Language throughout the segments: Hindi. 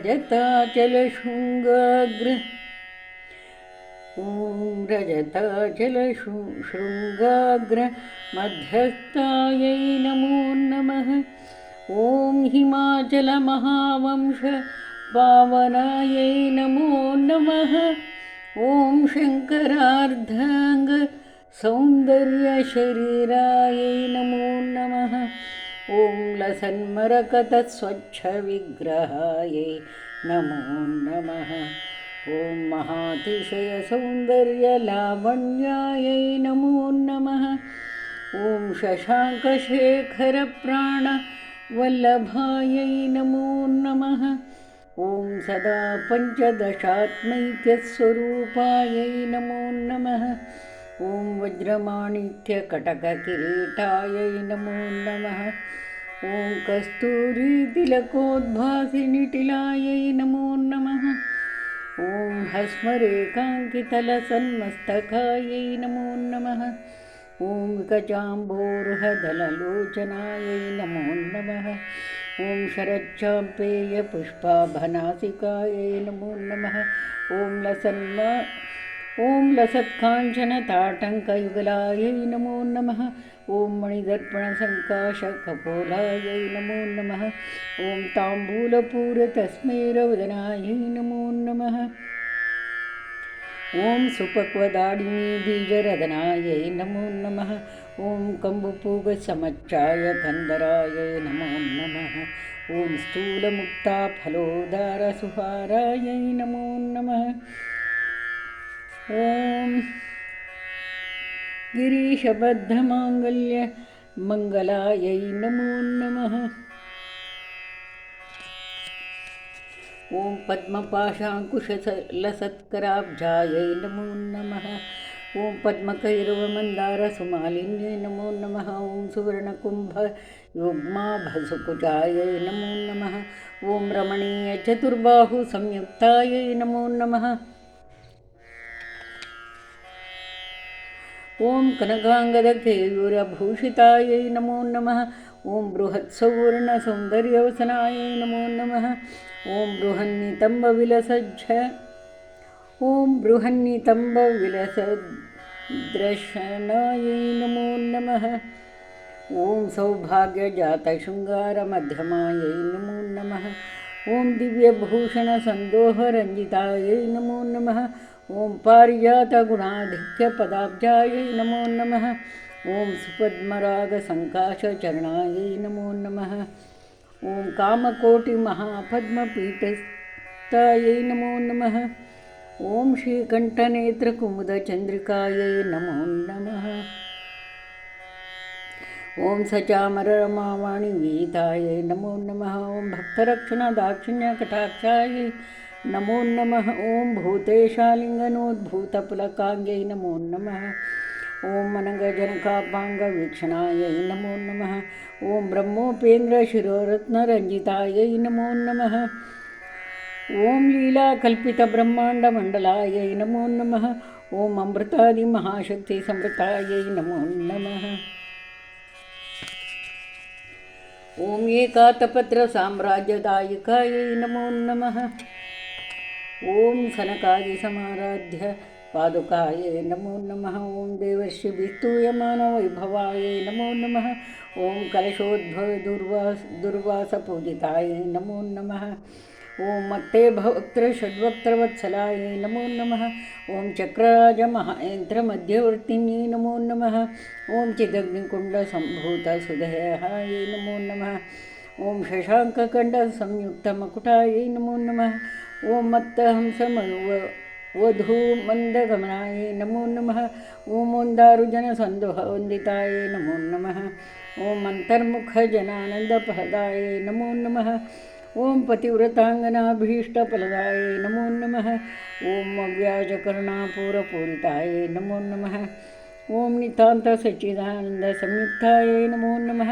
रजताचलशृङ्गाग्र ॐ रजताचलशृङ्गाग्र मध्यस्थायै नमो नमः। ॐ हिमाचलमहावंश पावनायै नमो नमः। ॐ शङ्करार्धाङ्ग सौन्दर्यशरीरायै नमो नमः। ॐ लसन्मरकतस्वच्छविग्रहायै नमो नमः। ॐ महातिशयसौन्दर्यलावण्यायै नमो नमः। ॐ शशाङ्कशेखरप्राणवल्लभायै नमो नमः। ॐ सदा पञ्चदशात्मैक्यस्वरूपायै नमो नमः। ॐ वज्रमाणिक्यकटककिरीटायै नमो नमः। ॐ कस्तूरीतिलकोद्भासिनिटिलायै नमो नमः। ॐ हस्मरेखाङ्कितलसन्मस्तकायै नमो नमः। ॐ विकचाम्बोरुहदललोचनायै नमो नमः। ॐ शरच्चाम्पेयपुष्पाभनासिकायै नमो नमः। ॐ लसत्काञ्चनताटङ्कयुगलायै नमो नमः। ॐ मणिदर्पणसङ्काशकपोलायै नमो नमः। ॐ ताम्बूलपूरतस्मैरवदनायै नमो नमः। ॐ सुपक्वदाडिनीबीजरदनायै नमो नमः। ॐ कम्बुपूगसमच्चायकन्दरायै नमो नमः। ॐ स्थूलमुक्ताफलोदारसुहारायै नमो नमः। ॐ गिरीशबद्धमाङ्गल्यमङ्गलायै नमो नमः। ॐ पद्मपाशाङ्कुशलसत्कराब्जायै नमो नमः। ॐ पद्मकैरवमन्दारसुमालिन्यै नमो नमः। ॐ सुवर्णकुम्भयुग्माभसुकुचायै नमो नमः। ॐ रमणीयचतुर्बाहुसंयुक्तायै नमो नमः। ॐ कनकाङ्गदकेयूरभूषितायै नमो नमः। ॐ बृहत्सौवर्णसौन्दर्यवसनायै नमो नमः। ॐ बृहन्नितम्बविलसद्रशनायै नमो नमः। ॐ सौभाग्यजातशृङ्गारमध्यमायै नमो नमः। ॐ दिव्यभूषणसन्दोहरञ्जितायै नमो नमः। ॐ पारिजातगुणाधिक्यपदाब्जायै नमो नमः। ॐ सुपद्मरागसङ्काशचरणायै नमो नमः। ॐ कामकोटिमहापद्मपीठस्थायै नमो नमः। ॐ श्रीकण्ठनेत्रकुमुदचन्द्रिकायै नमो नमः। ॐ सचामररमावाणिविहितायै नमो नमः। ॐ भक्तरक्षणदाक्षिण्यकटाक्षायै नमो नमः। ॐ भूतेशालिङ्गनोद्भूतपुलकाङ्ग्यै नमो नमः। ॐ मनगजनकापाङ्गवीक्षणायै नमो नमः। ॐ ब्रह्मोपेन्द्रशिरोरत्नरञ्जितायै नमो नमः। ॐ लीलाकल्पितब्रह्माण्डमण्डलायै नमो नमः। ॐ अमृतादिमहाशक्तिसमृतायै नमो नमः। ॐ एकातपत्रसाम्राज्यदायिकायै नमो नमः। ॐ सनकादिसमाराध्य पादुकायै नमो नमः। ॐ देवर्षिभिस्तूयमानवैभवायै नमो नमः। ॐ कलशोद्भवदुर्वासपूजितायै नमो नमः। ॐ मत्तेभवक्त्रषड्वक्त्रवत्सलायै नमो नमः। ॐ चक्रराजमहायन्त्रमध्यवर्तिन्यै नमो नमः। ॐ चिदग्निकुण्डसम्भूतसुदेहायै नमो नमः। ॐ शशाङ्ककण्डसंयुक्तमकुटायै नमो नमः। ॐ मत्तहंसमनुवधूमन्दगमनायै नमो नमः। ॐ दारुजनसन्दोहवन्दितायै नमो नमः। ॐ अन्तर्मुखजनानन्दप्रदायै नमो नमः। ॐ पतिव्रताङ्गनाभीष्टफलदायै नमो नमः। ॐ अव्याजकरुणापूरपूरितायै नमो नमः। ॐ नितान्तसच्चिदानन्दसंयुक्तायै नमो नमः।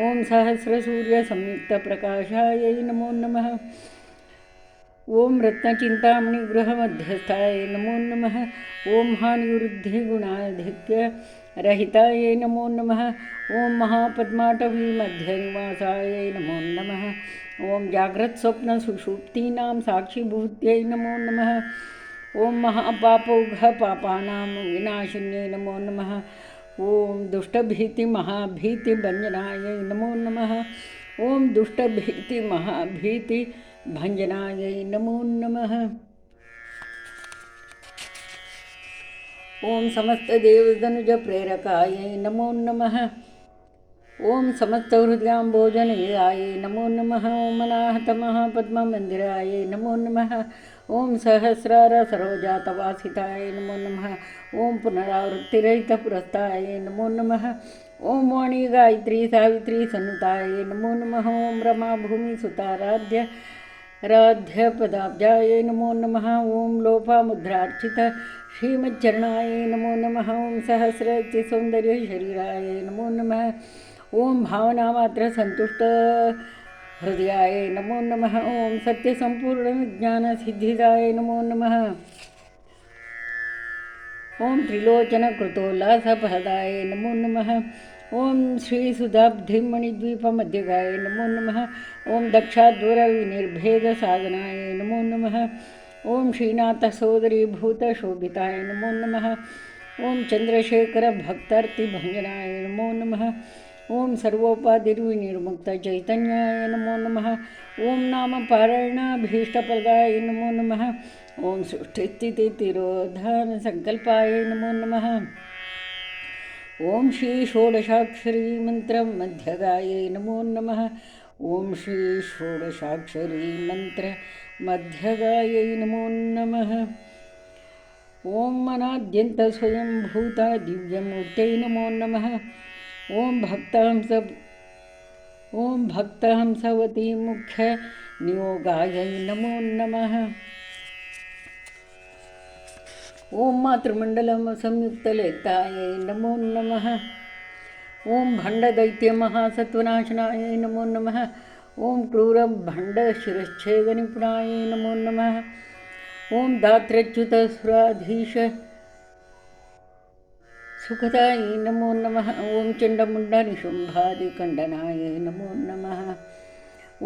ॐ सहस्रसूर्यसंयुक्तप्रकाशायै नमो नमः। ॐ रत्नचिन्तामणिगृहमध्यस्थायै नमो नमः। ॐ हानिवृद्धिगुणाधिक्य रहिताय नमो नमः। ॐ महापद्माटवीमध्यनिवासाय नमो नमः। ॐ जाग्रत्स्वप्नसुषुप्तीनां साक्षिभूत्यै नमो नमः। ॐ महापापौघपापानां विनाशिन्यै नमो नमः। ॐ दुष्टभीतिमहाभीतिभञ्जनाय नमो नमः। ॐ दुष्टभीतिमहाभीतिभञ्जनाय नमो नमः। ॐ समस्तदेवतनुजप्रेरकाय नमो नमः। ॐ समस्तहृदयाम्बोजनिलयाय नमो नमः। ॐ अनाहतमहापद्ममन्दिराय नमो नमः। ॐ सहस्रारसरोजातवासिताय नमो नमः। ॐ पुनरावृत्तिरहितपुरस्ताय नमो नमः। ॐ वाणी गायत्री सावित्री सन्नुताय नमो नमः। ॐ रमाभूमिसुताराध्यपदाब्जाय नमो नमः। ॐ लोपामुद्रार्चित श्रीमच्चरणाय नमो नमः। ॐ सहस्रचिसौन्दर्यशरीराय नमो नमः। ॐ भावनामात्रसन्तुष्टहृदयाय नमो नमः। ॐ सत्यसम्पूर्णज्ञानसिद्धिदाय नमो नमः। ॐ त्रिलोचनकृतोल्लासफलदाय नमो नमः। ॐ श्रीसुधाब्धिमणिद्वीपमध्यगाय नमो नमः। ॐ दक्षाध्वरविनिर्भेदसाधनाय नमो नमः। ॐ श्रीनाथसोदरीभूतशोभिताय नमो नमः। ॐ चन्द्रशेखरभक्तार्तिभञ्जनाय नमो नमः। ॐ सर्वोपाधिर्विनिर्मुक्तचैतन्याय नमो नमः। ॐ नामपारायणाभीष्टप्रदाय नमो नमः। ॐ सृष्टिस्थितितिरोधानसङ्कल्पाय नमो नमः। ॐ श्रीषोडशाक्षरीमन्त्रमध्यगाय नमो नमः। ॐ श्रीषोडशाक्षरीमन्त्रमध्यगाय नमो नमः। ॐ अनाद्यन्तस्वयंभूता दिव्यमूर्त्यै नमो नमः। ॐ भक्तहंसवती मुख्यनियोगाय नमो नमः। ॐ मातृमण्डलसंयुक्तलेताय नमो नमः। ॐ भण्डदैत्यमहासत्त्वनाशनाय नमो नमः। ॐ क्रूरभण्डशिरश्छेदनिपुणाय नमो नमः। ॐ दात्रच्युतसुराधीश सुखदाय नमो नमः। ॐ चण्डमुण्डनिशुम्भादिखण्डनाय नमो नमः।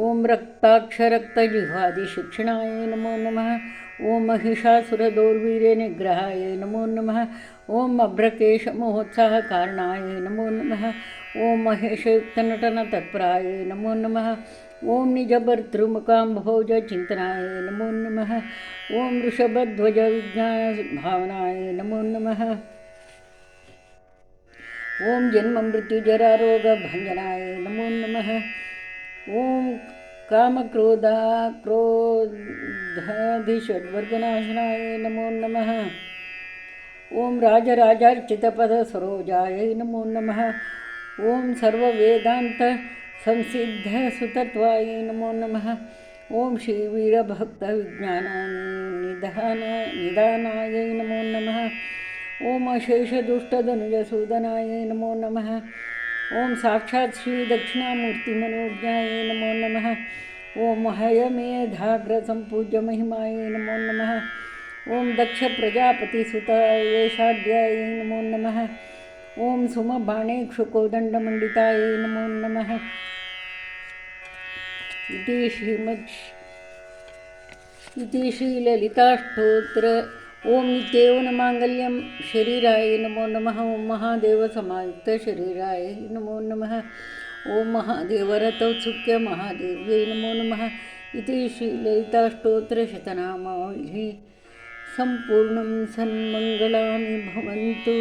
ॐ रक्ताक्षरक्तजिह्वादिशिक्षणाय नमो नमः। ॐ महिषासुरदौर्वीर्यनिग्रहाय नमो नमः। ॐ अभ्रकेशमहोत्साहकारणाय नमो नमः। ॐ महेशयुक्तनटनतत्पराय नमो नमः। ॐ निजभर्तृमुकाम्भोजचिन्तनाय नमो नमः। ॐ वृषभध्वजविज्ञानभावनाय नमो नमः। ॐ जन्ममृत्युजरारोगभञ्जनाय नमो नमः। ॐ कामक्रोधाक्रोधादिषड्वर्गनाशनाय नमो नमः। ॐ राजराजार्चितपदसरोजाय नमो नमः। ॐ सर्ववेदान्तसंसिद्धसुतत्वाय नमो नमः। ॐ श्रीवीरभक्तविज्ञाननिधानाय नमो नमः। ॐ अशेषदुष्टधनुजसूदनाय नमो नमः। ॐ साक्षात् श्रीदक्षिणामूर्तिमनोज्ञाय नमो नमः। ॐ हयमेधाग्रसम्पूज्यमहिमाय नमो नमः। ॐ दक्षप्रजापतिसुताय नमो नमः। ॐ सुमबाणेक्षुकोदण्डमण्डिताय नमो नमः। इति श्रीललिताष्टोत्र। ॐ नित्ययौवनमाङ्गल्यं शरीराय नमो नमः। ॐ महादेवसमायुक्तशरीराय नमो नमः। ॐ महादेवरथोत्सुक्य महादेव्यै नमो नमः। इति श्रीललिताष्टोत्रशतनामावलिः सम्पूर्णं सन्मङ्गलानि भवन्तु।